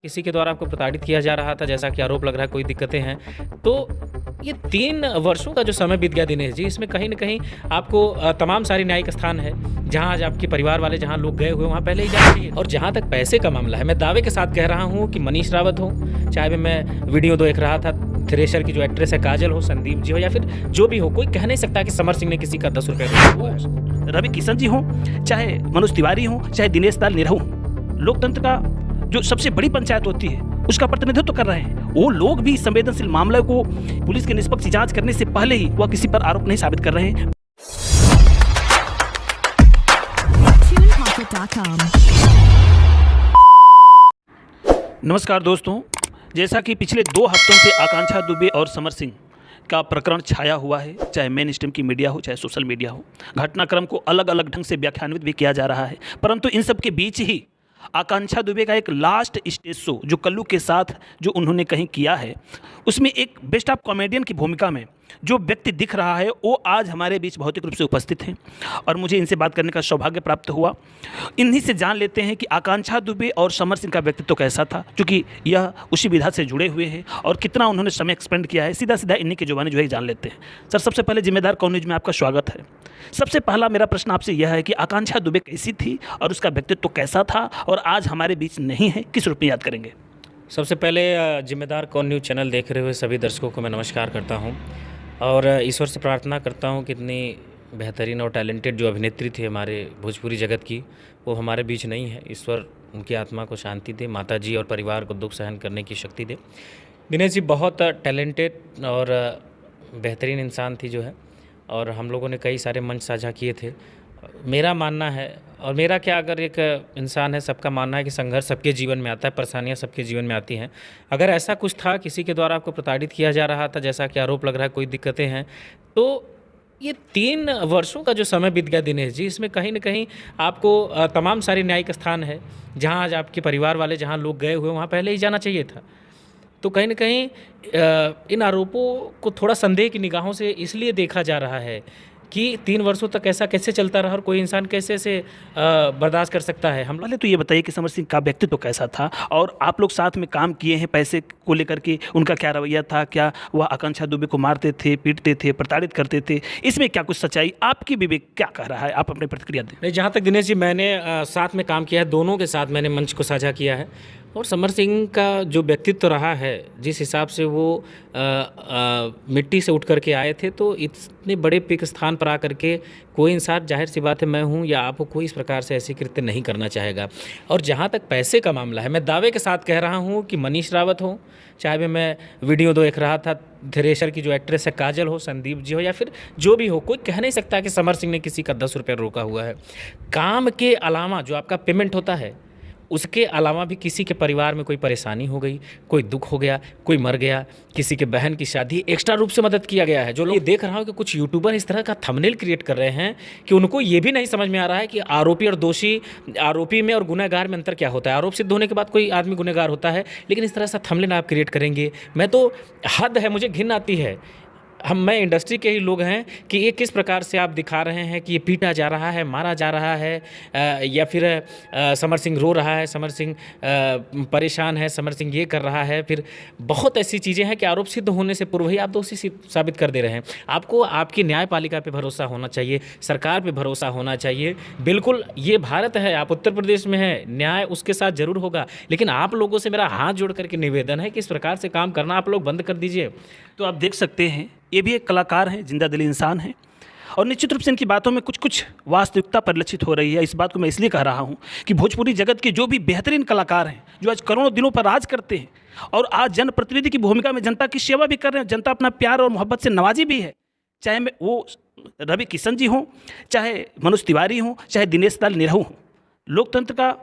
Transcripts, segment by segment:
किसी के द्वारा आपको प्रताड़ित किया जा रहा था, जैसा कि आरोप लग रहा है, कोई दिक्कतें हैं। तो ये 3 वर्षों का जो समय बीत गया दिनेश जी, इसमें कहीं न कहीं आपको तमाम सारे न्यायिक स्थान है, जहाँ आज आपके परिवार वाले, जहाँ लोग गए हुए, वहाँ पहले ही जाना चाहिए। और जहाँ तक पैसे का मामला है, मैं दावे के साथ कह रहा हूँ कि मनीष रावत हो, चाहे मैं वीडियो देख रहा था, थ्रेशर की जो एक्ट्रेस है काजल हो, संदीप जी हो, या फिर जो भी हो, कोई कह नहीं सकता कि समर सिंह ने किसी का 10 रुपये हुआ है। रवि किशन जी हों, चाहे मनोज तिवारी हों, चाहे दिनेश लाल निरहू हों, लोकतंत्र का जो सबसे बड़ी पंचायत होती है उसका प्रतिनिधित्व कर रहे हैं। वो लोग भी संवेदनशील मामले को पुलिस की निष्पक्ष जांच करने से पहले ही वह किसी पर आरोप नहीं साबित कर रहे हैं। नमस्कार दोस्तों, जैसा कि पिछले 2 हफ्तों से आकांक्षा दुबे और समर सिंह का प्रकरण छाया हुआ है, चाहे मेन स्ट्रीम की मीडिया हो, चाहे सोशल मीडिया हो, घटनाक्रम को अलग अलग ढंग से व्याख्यान्वित भी किया जा रहा है। परंतु इन सब के बीच ही आकांक्षा दुबे का एक लास्ट स्टेज शो जो कल्लू के साथ जो उन्होंने कहीं किया है, उसमें एक बेस्ट ऑफ कॉमेडियन की भूमिका में जो व्यक्ति दिख रहा है वो आज हमारे बीच भौतिक रूप से उपस्थित हैं और मुझे इनसे बात करने का सौभाग्य प्राप्त हुआ। इन्हीं से जान लेते हैं कि आकांक्षा दुबे और समर सिंह का व्यक्तित्व कैसा था, क्योंकि यह उसी विधा से जुड़े हुए हैं और कितना उन्होंने समय एक्सपेंड किया है। सीधा सीधा इन्हीं के जुबानी जो है जान लेते हैं। सर, सबसे पहले जिम्मेदार कौन न्यूज़ में आपका स्वागत है। सबसे पहला मेरा प्रश्न आपसे यह है कि आकांक्षा दुबे कैसी थी और उसका व्यक्तित्व कैसा था और आज हमारे बीच नहीं है, किस रूप में याद करेंगे? सबसे पहले जिम्मेदार कौन न्यूज़ चैनल देख रहे हुए सभी दर्शकों को मैं नमस्कार करता हूँ और ईश्वर से प्रार्थना करता हूँ कि इतनी बेहतरीन और टैलेंटेड जो अभिनेत्री थी हमारे भोजपुरी जगत की, वो हमारे बीच नहीं है। ईश्वर उनकी आत्मा को शांति दे, माता जी और परिवार को दुख सहन करने की शक्ति दे। दिनेश जी बहुत टैलेंटेड और बेहतरीन इंसान थी जो है, और हम लोगों ने कई सारे मंच साझा किए थे। मेरा मानना है, और मेरा क्या, अगर एक इंसान है, सबका मानना है कि संघर्ष सबके जीवन में आता है, परेशानियां सबके जीवन में आती हैं। अगर ऐसा कुछ था, किसी के द्वारा आपको प्रताड़ित किया जा रहा था, जैसा कि आरोप लग रहा है, कोई दिक्कतें हैं, तो ये 3 वर्षों का जो समय बीत गया दिनेश जी, इसमें कहीं न कहीं आपको तमाम सारे न्यायिक स्थान है, जहाँ आज आपके परिवार वाले, जहाँ लोग गए हुए, वहाँ पहले ही जाना चाहिए था। तो कहीं न कहीं इन आरोपों को थोड़ा संदेह की निगाहों से इसलिए देखा जा रहा है कि 3 वर्षों तक ऐसा कैसे चलता रहा और कोई इंसान कैसे से बर्दाश्त कर सकता है। हम पहले तो ये बताइए कि समर सिंह का व्यक्तित्व कैसा था और आप लोग साथ में काम किए हैं, पैसे को लेकर के उनका क्या रवैया था? क्या वह आकांक्षा दुबे को मारते थे, पीटते थे, प्रताड़ित करते थे? इसमें क्या कुछ सच्चाई, आपकी विवेक क्या कह रहा है? आप अपनी प्रतिक्रिया दें। नहीं, जहाँ तक दिनेश जी, मैंने साथ में काम किया है, दोनों के साथ मैंने मंच को साझा किया है, और समर सिंह का जो व्यक्तित्व रहा है, जिस हिसाब से वो मिट्टी से उठ करके आए थे, तो इतने बड़े पिक स्थान पर आकर के कोई इंसान, जाहिर सी बात है मैं हूँ या आप हो, कोई इस प्रकार से ऐसी कृत्य नहीं करना चाहेगा। और जहाँ तक पैसे का मामला है, मैं दावे के साथ कह रहा हूँ कि मनीष रावत हो, चाहे मैं वीडियो देख रहा था, थ्रेशर की जो एक्ट्रेस है काजल हो, संदीप जी हो, या फिर जो भी हो, कोई कह नहीं सकता कि समर सिंह ने किसी का 10 रुपये रोका हुआ है। काम के अलावा जो आपका पेमेंट होता है, उसके अलावा भी किसी के परिवार में कोई परेशानी हो गई, कोई दुख हो गया, कोई मर गया, किसी के बहन की शादी, एक्स्ट्रा रूप से मदद किया गया है। जो लोग देख रहा हूँ कि कुछ यूट्यूबर इस तरह का थंबनेल क्रिएट कर रहे हैं कि उनको ये भी नहीं समझ में आ रहा है कि आरोपी और दोषी, आरोपी में और गुनहगार में अंतर क्या होता है। आरोप सिद्ध होने के बाद कोई आदमी गुनहगार होता है, लेकिन इस तरह से थंबनेल आप क्रिएट करेंगे, मैं तो हद है, मुझे घिन आती है। मैं इंडस्ट्री के ही लोग हैं कि ये किस प्रकार से आप दिखा रहे हैं कि ये पीटा जा रहा है, मारा जा रहा है, या फिर समर सिंह रो रहा है, समर सिंह परेशान है, समर सिंह ये कर रहा है। फिर बहुत ऐसी चीज़ें हैं कि आरोप सिद्ध होने से पूर्व ही आप दोषी साबित कर दे रहे हैं। आपको आपकी न्यायपालिका पे भरोसा होना चाहिए, सरकार पे भरोसा होना चाहिए। बिल्कुल, ये भारत है, आप उत्तर प्रदेश में हैं, न्याय उसके साथ जरूर होगा, लेकिन आप लोगों से मेरा हाथ जोड़ करके निवेदन है कि इस प्रकार से काम करना आप लोग बंद कर दीजिए। तो आप देख सकते हैं, ये भी एक कलाकार हैं, जिंदा दिली इंसान हैं, और निश्चित रूप से इनकी बातों में कुछ कुछ वास्तविकता परिलक्षित हो रही है। इस बात को मैं इसलिए कह रहा हूँ कि भोजपुरी जगत के जो भी बेहतरीन कलाकार हैं, जो आज करोड़ों दिनों पर राज करते हैं और आज जनप्रतिनिधि की भूमिका में जनता की सेवा भी कर रहे हैं, जनता अपना प्यार और मोहब्बत से नवाजी भी है, चाहे वो रवि किशन जी हों, चाहे मनोज तिवारी हों, चाहे दिनेश लाल निरहू हों, लोकतंत्र का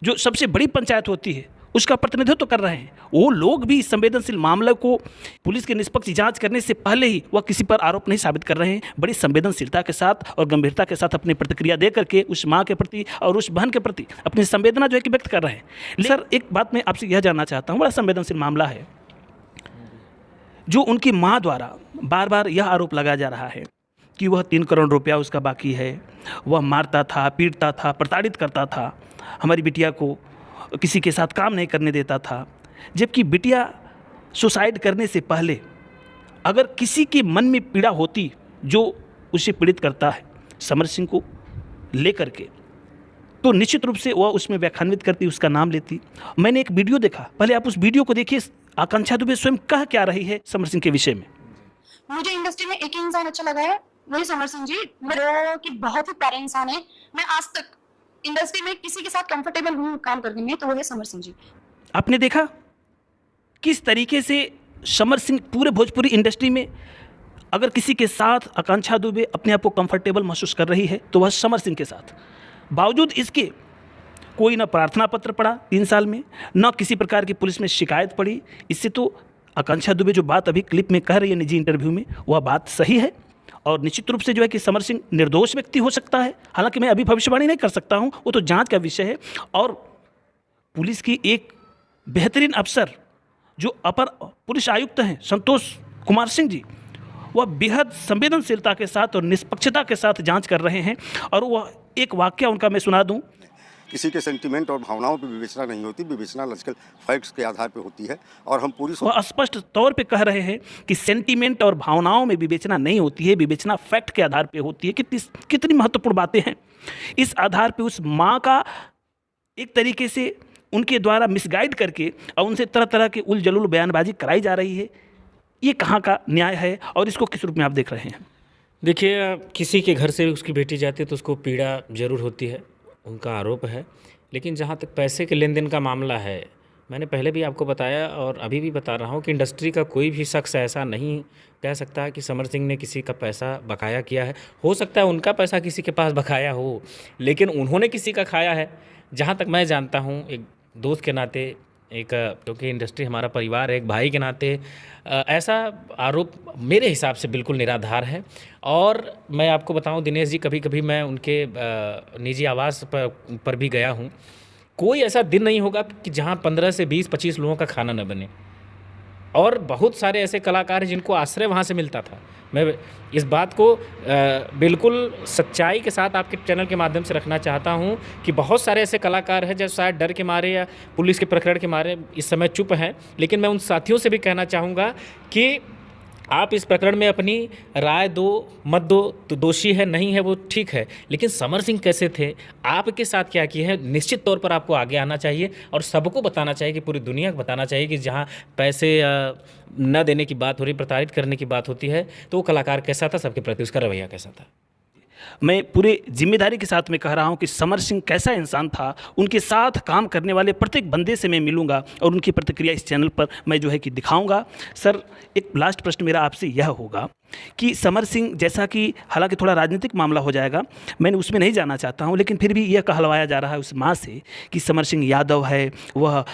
जो सबसे बड़ी पंचायत होती है उसका प्रतिनिधित्व कर रहे हैं। वो लोग भी संवेदनशील मामले को पुलिस की निष्पक्ष जांच करने से पहले ही वह किसी पर आरोप नहीं साबित कर रहे हैं। बड़ी संवेदनशीलता के साथ और गंभीरता के साथ अपनी प्रतिक्रिया दे करके उस माँ के प्रति और उस बहन के प्रति अपनी संवेदना जो है कि व्यक्त कर रहे हैं। सर, एक बात मैं आपसे यह जानना चाहता हूँ, बड़ा संवेदनशील मामला है, जो उनकी माँ द्वारा बार बार यह आरोप लगाया जा रहा है कि वह 3 करोड़ रुपया उसका बाकी है, वह मारता था, पीटता था, प्रताड़ित करता था हमारी बिटिया को, किसी के साथ काम नहीं करने देता था, जबकि बिटिया सुसाइड करने से पहले अगर किसी के मन में पीड़ा होती जो उसे पीड़ित करता है समर सिंह को लेकर के, तो निश्चित रूप से वह उसमें व्याख्यान्वित करती, उसका नाम लेती। मैंने एक वीडियो देखा, पहले आप उस वीडियो को देखिए। आकांक्षा दुबे स्वयं कह क्या रही है समर सिंह के विषय में। मुझे इंडस्ट्री में एक ही इंसान अच्छा लगा है, वही समर सिंह जी, मेरे की बहुत ही प्यारे इंसान है। मैं आज तक इंडस्ट्री में किसी के साथ कंफर्टेबल हूँ काम करने में, तो वो है समर सिंह जी। आपने देखा किस तरीके से समर सिंह पूरे भोजपुरी इंडस्ट्री में अगर किसी के साथ आकांक्षा दुबे अपने आप को कंफर्टेबल महसूस कर रही है तो वह समर सिंह के साथ। बावजूद इसके कोई ना प्रार्थना पत्र पड़ा 3 साल में, न किसी प्रकार की पुलिस में शिकायत पड़ी। इससे तो आकांक्षा दुबे जो बात अभी क्लिप में कह रही है निजी इंटरव्यू में, वह बात सही है। और निश्चित रूप से जो है कि समर सिंह निर्दोष व्यक्ति हो सकता है, हालांकि मैं अभी भविष्यवाणी नहीं कर सकता हूं, वो तो जांच का विषय है। और पुलिस की एक बेहतरीन अफसर जो अपर पुलिस आयुक्त हैं संतोष कुमार सिंह जी, वह बेहद संवेदनशीलता के साथ और निष्पक्षता के साथ जांच कर रहे हैं। और वह एक वाक्य उनका मैं सुना दूं। किसी के सेंटीमेंट और भावनाओं पर विवेचना नहीं होती, विवेचना लॉजिकल फैक्ट्स के आधार पर होती है। और हम पूरी वह स्पष्ट तौर पे कह रहे हैं कि सेंटीमेंट और भावनाओं में विवेचना नहीं होती है, विवेचना फैक्ट के आधार पे होती है। कितनी महत्वपूर्ण बातें हैं। इस आधार पे उस माँ का एक तरीके से उनके द्वारा मिसगाइड करके और उनसे तरह तरह की उल जलूल बयानबाजी कराई जा रही है। ये कहाँ का न्याय है और इसको किस रूप में आप देख रहे हैं? देखिए, किसी के घर से उसकी बेटी जाती है तो उसको पीड़ा ज़रूर होती है, उनका आरोप है। लेकिन जहाँ तक पैसे के लेन देन का मामला है, मैंने पहले भी आपको बताया और अभी भी बता रहा हूँ कि इंडस्ट्री का कोई भी शख्स ऐसा नहीं कह सकता कि समर सिंह ने किसी का पैसा बकाया किया है। हो सकता है उनका पैसा किसी के पास बकाया हो, लेकिन उन्होंने किसी का खाया है। जहाँ तक मैं जानता हूँ, एक दोस्त के नाते, एक क्योंकि इंडस्ट्री हमारा परिवार है, एक भाई के नाते ऐसा आरोप मेरे हिसाब से बिल्कुल निराधार है। और मैं आपको बताऊं दिनेश जी, कभी कभी मैं उनके निजी आवास पर भी गया हूं। कोई ऐसा दिन नहीं होगा कि जहां 15 से 20-25 लोगों का खाना न बने। और बहुत सारे ऐसे कलाकार हैं जिनको आश्रय वहाँ से मिलता था। मैं इस बात को बिल्कुल सच्चाई के साथ आपके चैनल के माध्यम से रखना चाहता हूँ कि बहुत सारे ऐसे कलाकार हैं जो शायद डर के मारे या पुलिस के प्रकरण के मारे इस समय चुप हैं। लेकिन मैं उन साथियों से भी कहना चाहूँगा कि आप इस प्रकरण में अपनी राय दो, मत दो, तो दोषी है नहीं है वो ठीक है, लेकिन समर सिंह कैसे थे, आपके साथ क्या किए हैं, निश्चित तौर पर आपको आगे आना चाहिए और सबको बताना चाहिए कि पूरी दुनिया को बताना चाहिए कि जहां पैसे न देने की बात हो रही, प्रताड़ित करने की बात होती है, तो वो कलाकार कैसा था, सबके प्रति उसका रवैया कैसा था। मैं पूरे जिम्मेदारी के साथ में कह रहा हूं कि समर सिंह कैसा इंसान था, उनके साथ काम करने वाले प्रत्येक बंदे से मैं मिलूंगा और उनकी प्रतिक्रिया इस चैनल पर मैं जो है कि दिखाऊंगा। सर, एक लास्ट प्रश्न मेरा आपसे यह होगा कि समर सिंह, जैसा कि हालांकि थोड़ा राजनीतिक मामला हो जाएगा, मैंने उसमें नहीं जाना चाहता हूं, लेकिन फिर भी यह कहलवाया जा रहा है उस माँ से कि समर सिंह यादव है, वह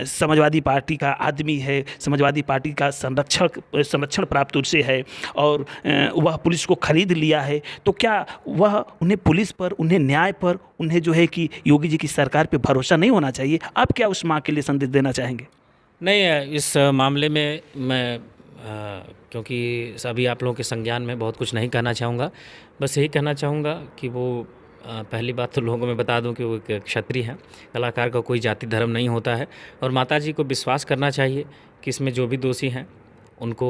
समाजवादी पार्टी का आदमी है, समाजवादी पार्टी का संरक्षण प्राप्त उससे है और वह पुलिस को खरीद लिया है। तो क्या वह उन्हें पुलिस पर, उन्हें न्याय पर, उन्हें जो है कि योगी जी की सरकार पर भरोसा नहीं होना चाहिए? आप क्या उस माँ के लिए संदेश देना चाहेंगे? नहीं, इस मामले में मैं क्योंकि अभी आप लोगों के संज्ञान में बहुत कुछ नहीं कहना चाहूँगा। बस यही कहना चाहूँगा कि वो पहली बात तो लोगों को मैं बता दूं कि वो एक क्षत्रिय हैं। कलाकार का कोई जाति धर्म नहीं होता है और माताजी को विश्वास करना चाहिए कि इसमें जो भी दोषी हैं उनको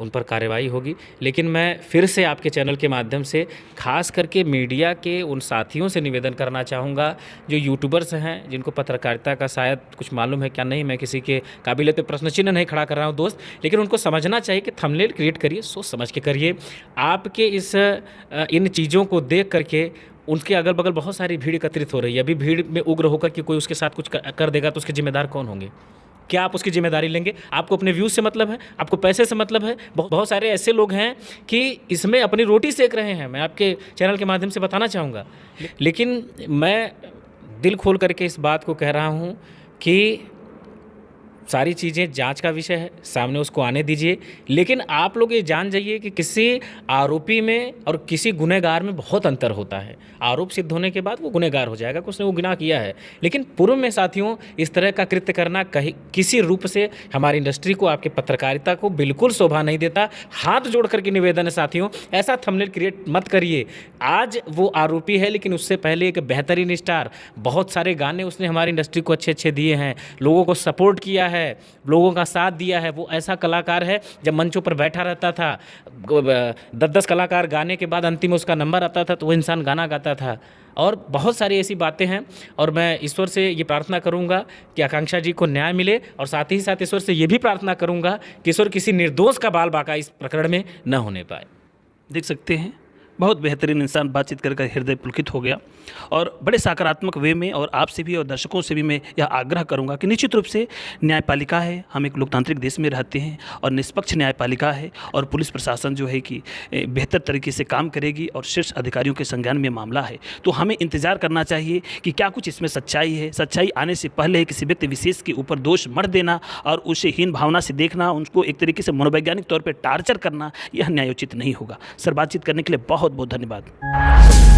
उन पर कार्रवाई होगी। लेकिन मैं फिर से आपके चैनल के माध्यम से खास करके मीडिया के उन साथियों से निवेदन करना चाहूँगा जो यूट्यूबर्स हैं, जिनको पत्रकारिता का शायद कुछ मालूम है क्या नहीं, मैं किसी के काबिलियत पे प्रश्न चिन्ह नहीं खड़ा कर रहा हूँ दोस्त, लेकिन उनको समझना चाहिए कि थंबनेल क्रिएट करिए, सोच समझ के करिए। आपके इन चीज़ों को देख करके उनके अगल बगल बहुत सारी भीड़ एकत्रित हो रही है। अभी भीड़ में उग्र होकर के कोई उसके साथ कुछ कर देगा तो उसके जिम्मेदार कौन होंगे? क्या आप उसकी जिम्मेदारी लेंगे? आपको अपने व्यूज़ से मतलब है, आपको पैसे से मतलब है। बहुत सारे ऐसे लोग हैं कि इसमें अपनी रोटी सेक रहे हैं, मैं आपके चैनल के माध्यम से बताना चाहूँगा। लेकिन मैं दिल खोल करके इस बात को कह रहा हूँ कि सारी चीज़ें जांच का विषय है, सामने उसको आने दीजिए। लेकिन आप लोग ये जान जाइए कि किसी आरोपी में और किसी गुनहगार में बहुत अंतर होता है। आरोप सिद्ध होने के बाद वो गुनहगार हो जाएगा कि उसने वो गुनाह किया है, लेकिन पूर्व में साथियों इस तरह का कृत्य करना कहीं किसी रूप से हमारी इंडस्ट्री को, आपके पत्रकारिता को बिल्कुल शोभा नहीं देता। हाथ जोड़ करके निवेदन है साथियों, ऐसा थंबनेल क्रिएट मत करिए। आज वो आरोपी है, लेकिन उससे पहले एक बेहतरीन स्टार, बहुत सारे गाने उसने हमारी इंडस्ट्री को अच्छे अच्छे दिए हैं, लोगों को सपोर्ट किया है, लोगों का साथ दिया है। वो ऐसा कलाकार है, जब मंचों पर बैठा रहता था, 10-10 कलाकार गाने के बाद अंतिम उसका नंबर आता था तो वो इंसान गाना गाता था। और बहुत सारी ऐसी बातें हैं, और मैं ईश्वर से ये प्रार्थना करूंगा कि आकांक्षा जी को न्याय मिले, और साथ ही साथ ईश्वर से ये भी प्रार्थना करूंगा कि ईश्वर किसी निर्दोष का बाल बाका इस प्रकरण में न होने पाए। देख सकते हैं, बहुत बेहतरीन इंसान, बातचीत कर हृदय पुलकित हो गया और बड़े सकारात्मक वे में। और आपसे भी और दर्शकों से भी मैं यह आग्रह करूंगा कि निश्चित रूप से न्यायपालिका है, हम एक लोकतांत्रिक देश में रहते हैं और निष्पक्ष न्यायपालिका है, और पुलिस प्रशासन जो है कि बेहतर तरीके से काम करेगी और शीर्ष अधिकारियों के संज्ञान में मामला है। तो हमें इंतजार करना चाहिए कि क्या कुछ इसमें सच्चाई है। सच्चाई आने से पहले किसी व्यक्ति विशेष के ऊपर दोष मढ़ देना और उसे हीन भावना से देखना, उनको एक तरीके से मनोवैज्ञानिक तौर पर टार्चर करना, यह न्यायोचित नहीं होगा। सर, बातचीत करने के लिए बहुत बहुत धन्यवाद।